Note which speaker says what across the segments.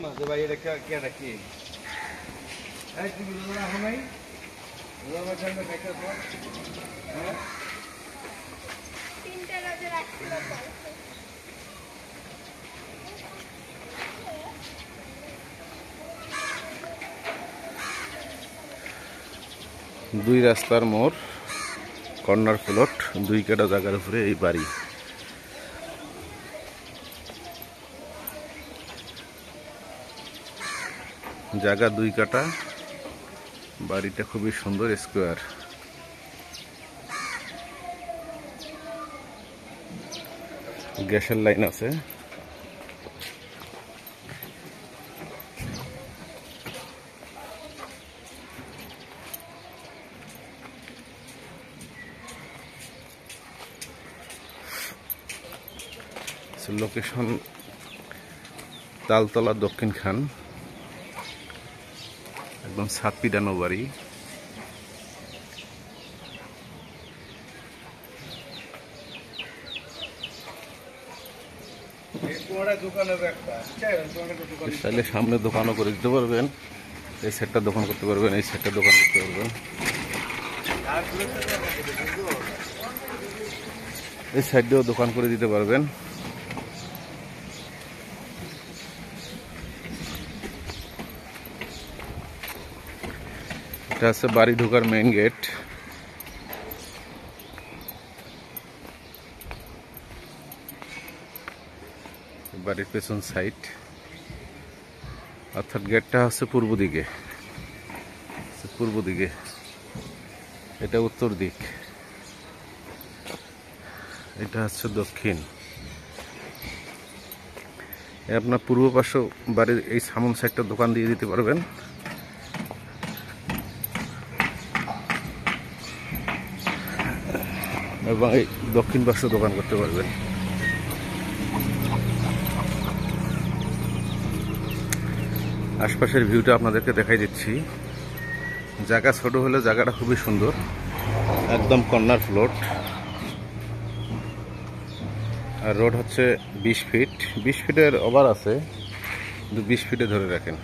Speaker 1: না যে ভাই এটা কেটা কি এই তুমি রোজা রাখো নাই রোজা রাখার জন্য দেখো তো হ্যাঁ
Speaker 2: তিনটা রোজা রাখছিল
Speaker 3: দুই রাস্তার মোড় কর্নার প্লট 2 কাঠা জায়গার উপরে এই বাড়ি। জায়গা 2 কাঠা, বাড়িটা খুবই সুন্দর স্কোয়ার। গ্যাসের লাইন আছে। লোকেশন তালতলা দক্ষিণ খান, একদম ছাদ পিডানো বাড়ি। চাইলে সামনে দোকানও করে দিতে পারবেন, এই সেটটা দোকান করতে পারবেন, এই সেটটা দোকান করতে পারবেন, এই সাইডেও দোকান করে দিতে পারবেন। এটা আছে বাড়ি ঢোকার মেইন গেট। বাড়ির পেছন সাইড, অর্থাৎ গেটটা হচ্ছে পূর্ব দিকে, এটা উত্তর দিক, এটা হচ্ছে দক্ষিণ। আপনার পূর্ব পার্শ্ব বাড়ির এই সামন সাইডটা দোকান দিয়ে দিতে পারবেন। এবং এই দক্ষিণ পার্শ্ব দোকান করতে পারবেন। আশপাশের ভিউটা আপনাদেরকে দেখাই দিচ্ছি। জায়গা ছোট হলে জায়গাটা খুবই সুন্দর, একদম কর্নার প্লট। আর রোড হচ্ছে 20 ফিট, 20 ফিটের ওভার আছে, কিন্তু 20 ফিটে ধরে রাখেন।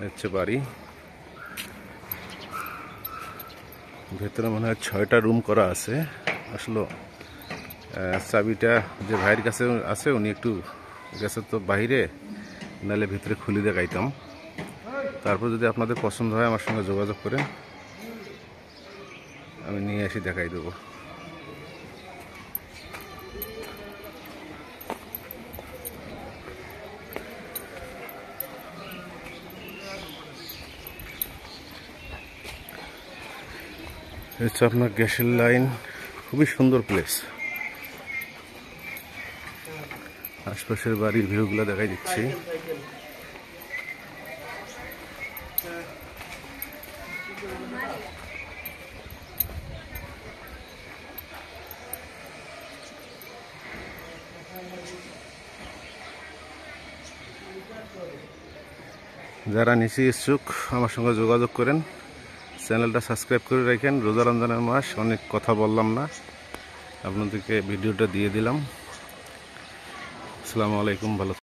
Speaker 3: হচ্ছে বাড়ি, ভেতরে মনে হয় 6টা রুম করা আছে। আসলে চাবিটা যে ভাইয়ের কাছে আছে, উনি একটু গেছে তো বাইরে, নাহলে ভিতরে খুলে দেখাইতাম। তারপর যদি আপনাদের পছন্দ হয় আমার সঙ্গে যোগাযোগ করেন, আমি নিয়ে এসে দেখাই দেবো। হচ্ছে আপনার গ্যাসের লাইন, খুবই সুন্দর প্লেস। আশপাশের বাড়ির ভিউগুলো দেখাই দিচ্ছি। যারা নিচে ইচ্ছুক আমার সঙ্গে যোগাযোগ করেন, চ্যানেলটা সাবস্ক্রাইব করে রাখেন। রোজা রমজানের মাস, অনেক কথা বললাম না, আপনাদেরকে ভিডিওটা দিয়ে দিলাম। আসসালামু আলাইকুম, ভালো।